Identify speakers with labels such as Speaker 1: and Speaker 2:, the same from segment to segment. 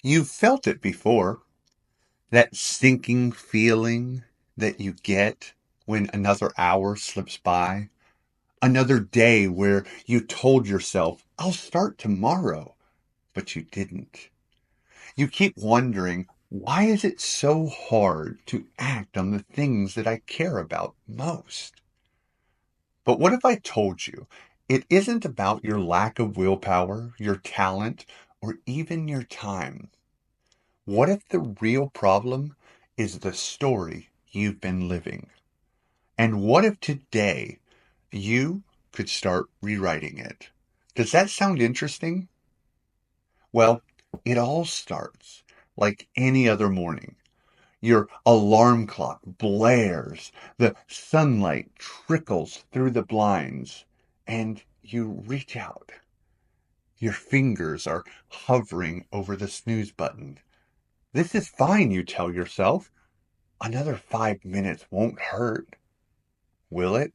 Speaker 1: You've felt it before, that sinking feeling that you get when another hour slips by, another day where you told yourself, I'll start tomorrow, but you didn't. You keep wondering, why is it so hard to act on the things that I care about most? But what if I told you it isn't about your lack of willpower, your talent, or even your time? What if the real problem is the story you've been living? And what if today you could start rewriting it? Does that sound interesting? Well, it all starts like any other morning. Your alarm clock blares, the sunlight trickles through the blinds, and you reach out. Your fingers are hovering over the snooze button. This is fine, you tell yourself. Another 5 minutes won't hurt, will it?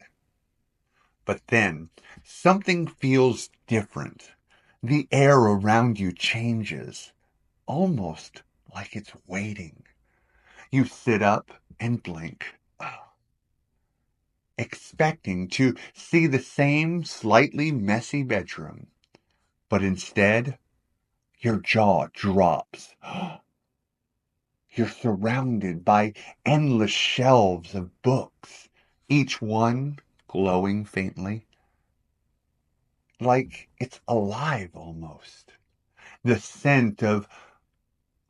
Speaker 1: But then something feels different. The air around you changes, almost like it's waiting. You sit up and blink, expecting to see the same slightly messy bedroom. But instead, your jaw drops. You're surrounded by endless shelves of books, each one glowing faintly, like it's alive almost. The scent of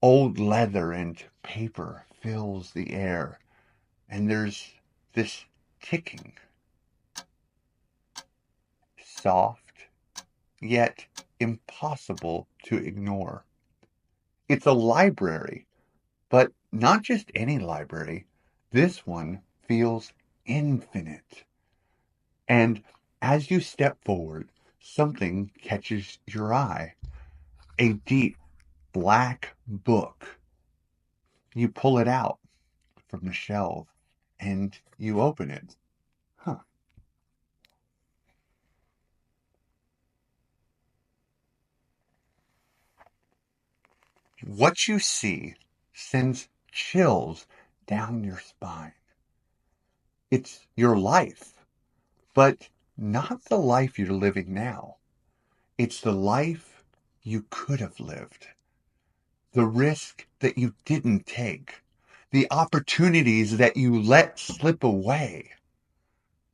Speaker 1: old leather and paper fills the air, and there's this ticking, soft, yet impossible to ignore. It's a library, but not just any library. This one feels infinite. And as you step forward, something catches your eye. A deep black book. You pull it out from the shelf and you open it. Huh. What you see sends chills down your spine. It's your life, but not the life you're living now. It's the life you could have lived. The risk that you didn't take. The opportunities that you let slip away.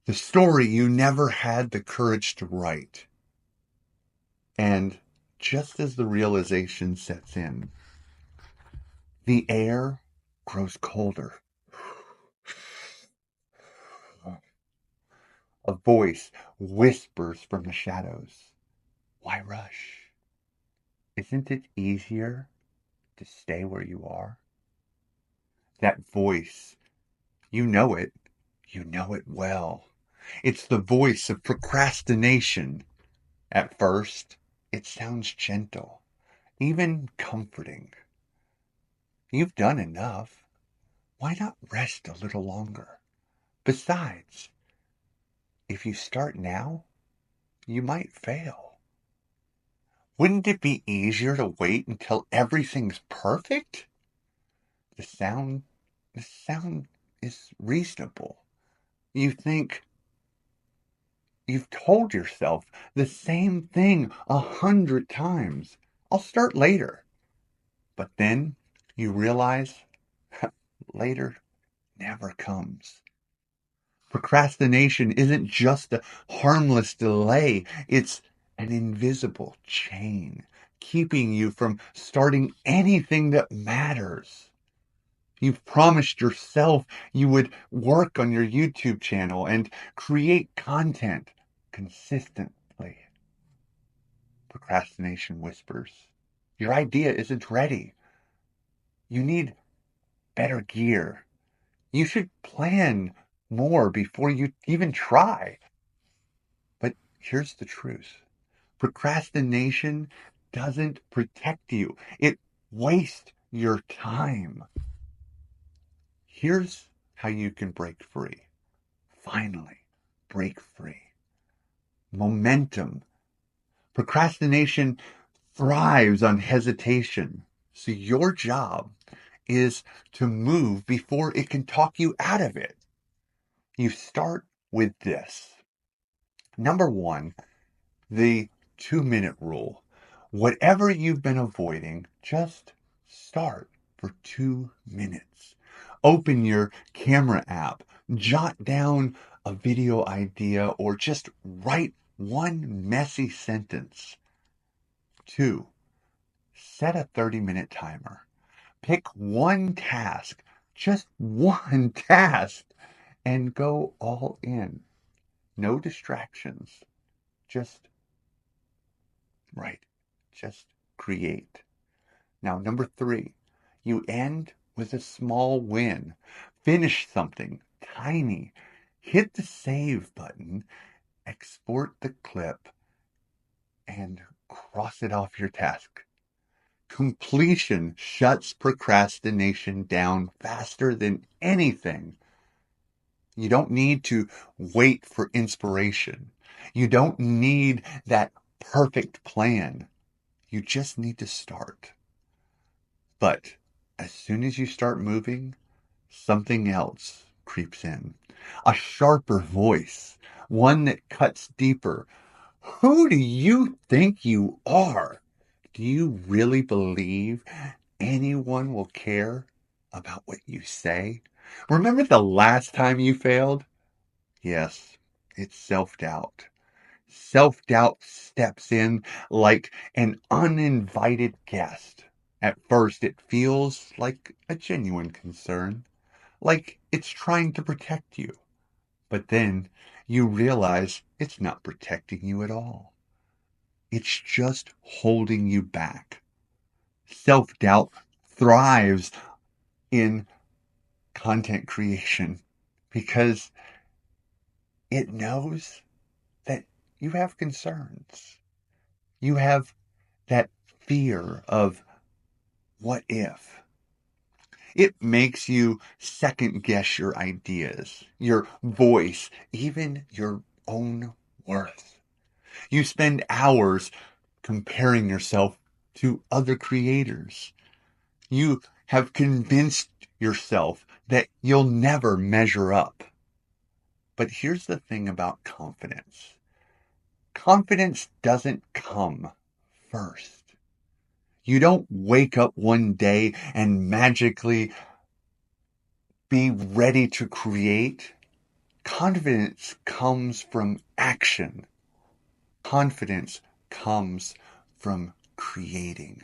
Speaker 1: The story you never had the courage to write. And just as the realization sets in, the air grows colder. A voice whispers from the shadows. Why rush? Isn't it easier to stay where you are? That voice, you know it well. It's the voice of procrastination. At first, it sounds gentle, even comforting. You've done enough. Why not rest a little longer? Besides, if you start now, you might fail. Wouldn't it be easier to wait until everything's perfect? The sound, the sound is reasonable. You think you've told yourself the same thing 100 times. I'll start later. But then you realize later never comes. Procrastination isn't just a harmless delay, it's an invisible chain keeping you from starting anything that matters. You've promised yourself you would work on your YouTube channel and create content consistently. Procrastination whispers. Your idea isn't ready. You need better gear. You should plan more before you even try. But here's the truth. Procrastination doesn't protect you. It wastes your time. Here's how you can break free. Finally, break free. Momentum. Procrastination thrives on hesitation. So your job is to move before it can talk you out of it. You start with this. Number one, the 2-minute rule. Whatever you've been avoiding, just start for 2 minutes. Open your camera app, jot down a video idea, or just write one messy sentence. 2, set a 30-minute timer. Pick one task, just one task, and go all in. No distractions. Just right. Just create. Now, number 3, you end with a small win. Finish something tiny. Hit the save button, export the clip, and cross it off your task. Completion shuts procrastination down faster than anything. You don't need to wait for inspiration. You don't need that perfect plan. You just need to start. But as soon as you start moving, something else creeps in. A sharper voice, one that cuts deeper. Who do you think you are? Do you really believe anyone will care about what you say? Remember the last time you failed? Yes, it's self-doubt. Self-doubt steps in like an uninvited guest. At first, it feels like a genuine concern, like it's trying to protect you. But then you realize it's not protecting you at all. It's just holding you back. Self-doubt thrives in content creation because it knows that you have concerns. You have that fear of what if. It makes you second guess your ideas, your voice, even your own worth. You spend hours comparing yourself to other creators. You have convinced yourself that you'll never measure up. But here's the thing about confidence. Confidence doesn't come first. You don't wake up one day and magically be ready to create. Confidence comes from action. Confidence comes from creating.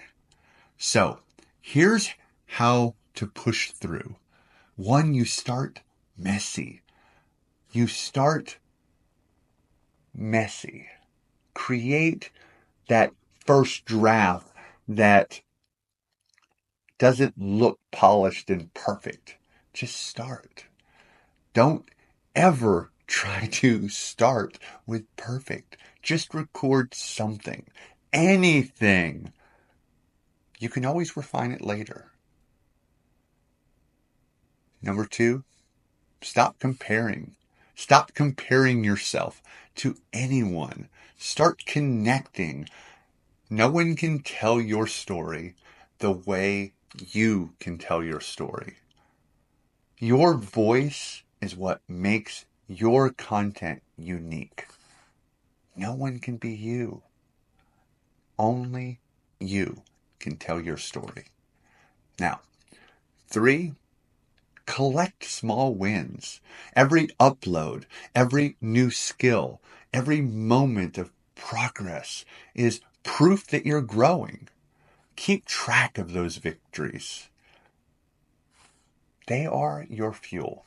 Speaker 1: So here's how to push through. One, you start messy. You start messy. Create that first draft that doesn't look polished and perfect. Just start. Don't ever try to start with perfect. Just record something. Anything. You can always refine it later. Number 2, stop comparing. Stop comparing yourself to anyone. Start connecting. No one can tell your story the way you can tell your story. Your voice is what makes your content unique. No one can be you. Only you can tell your story. Now, 3, collect small wins. Every upload, every new skill, every moment of progress is proof that you're growing. Keep track of those victories. They are your fuel.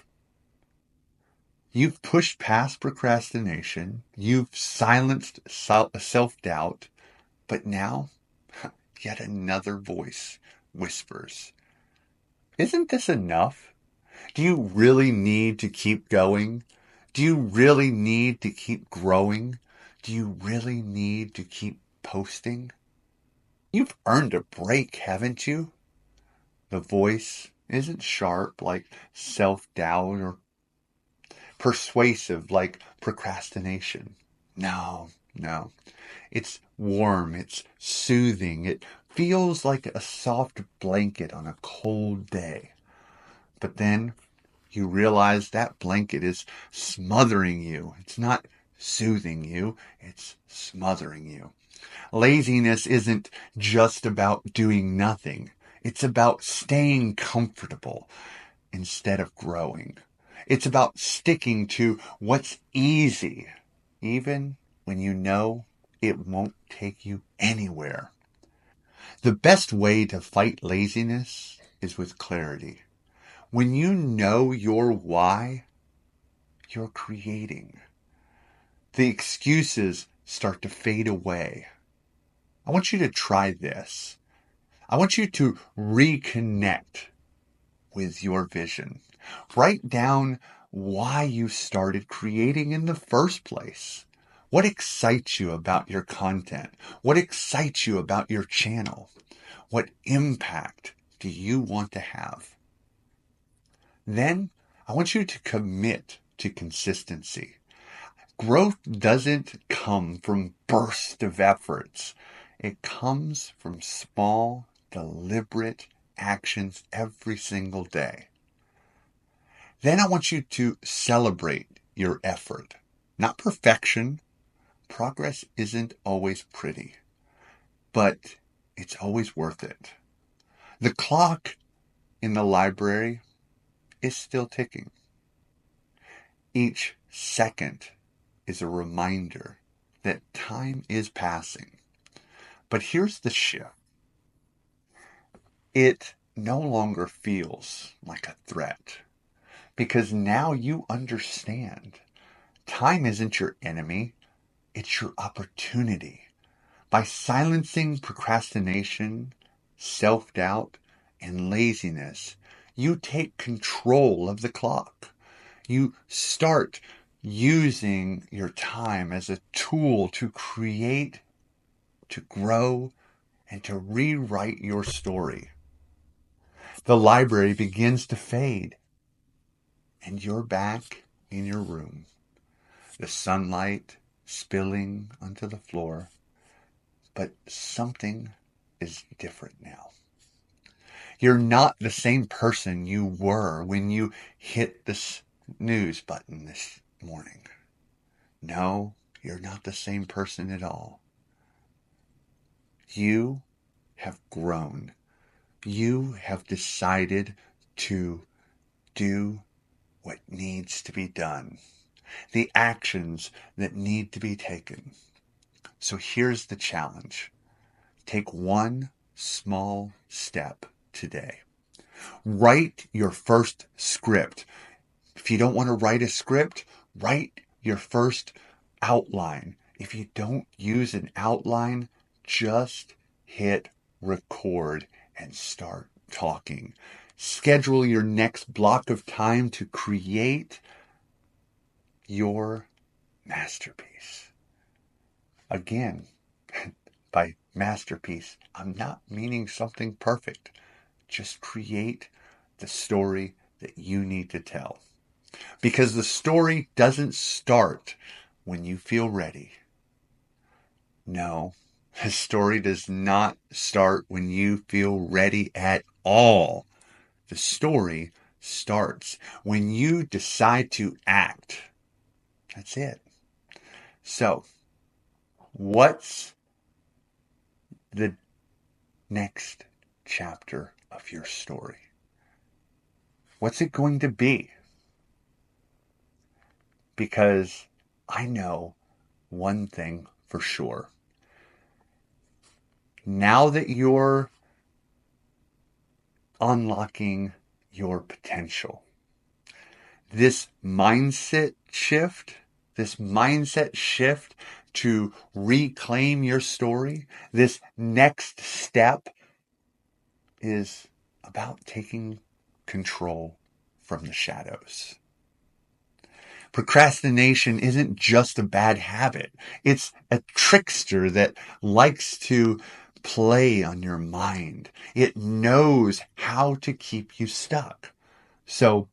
Speaker 1: You've pushed past procrastination. You've silenced self-doubt. But now, yet another voice whispers, isn't this enough? Do you really need to keep going? Do you really need to keep growing? Do you really need to keep posting? You've earned a break, haven't you? The voice isn't sharp like self-doubt or persuasive like procrastination. No, no. It's warm. It's soothing. It feels like a soft blanket on a cold day. But then you realize that blanket is smothering you. It's not soothing you, it's smothering you. Laziness isn't just about doing nothing. It's about staying comfortable instead of growing. It's about sticking to what's easy, even when you know it won't take you anywhere. The best way to fight laziness is with clarity. When you know your why, you're creating. The excuses start to fade away. I want you to try this. I want you to reconnect with your vision. Write down why you started creating in the first place. What excites you about your content? What excites you about your channel? What impact do you want to have? Then I want you to commit to consistency. Growth doesn't come from bursts of efforts. It comes from small, deliberate actions every single day. Then I want you to celebrate your effort. Not perfection. Progress isn't always pretty, but it's always worth it. The clock in the library is still ticking. Each second is a reminder that time is passing. But here's the shift. It no longer feels like a threat because now you understand time isn't your enemy, it's your opportunity. By silencing procrastination, self doubt, and laziness, you take control of the clock. You start using your time as a tool to create, to grow, and to rewrite your story. The library begins to fade, and you're back in your room. The sunlight spilling onto the floor, but something is different now. You're not the same person you were when you hit the snooze button this morning. No, you're not the same person at all. You have grown. You have decided to do what needs to be done, the actions that need to be taken. So here's the challenge. Take one small step today. Write your first script. If you don't want to write a script, write your first outline. If you don't use an outline, just hit record and start talking. Schedule your next block of time to create your masterpiece. Again, by masterpiece, I'm not meaning something perfect. Just create the story that you need to tell. Because the story doesn't start when you feel ready. No, the story does not start when you feel ready at all. The story starts when you decide to act. That's it. So, what's the next chapter of your story? What's it going to be? Because I know one thing for sure. Now that you're unlocking your potential, this mindset shift to reclaim your story, this next step is about taking control from the shadows. Procrastination isn't just a bad habit. It's a trickster that likes to play on your mind. It knows how to keep you stuck. So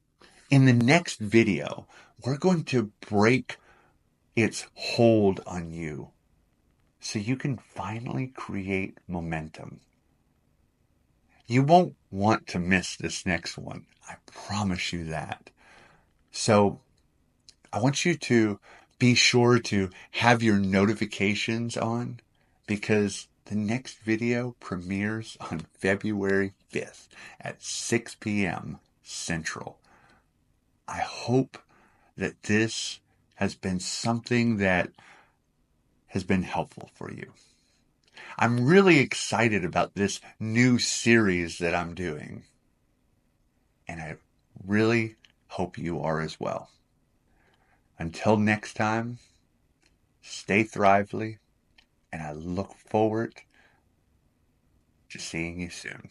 Speaker 1: in the next video, we're going to break its hold on you so you can finally create momentum. You won't want to miss this next one. I promise you that. So I want you to be sure to have your notifications on because the next video premieres on February 5th at 6 p.m. Central. I hope that this has been something that has been helpful for you. I'm really excited about this new series that I'm doing, and I really hope you are as well. Until next time, stay thrively, and I look forward to seeing you soon.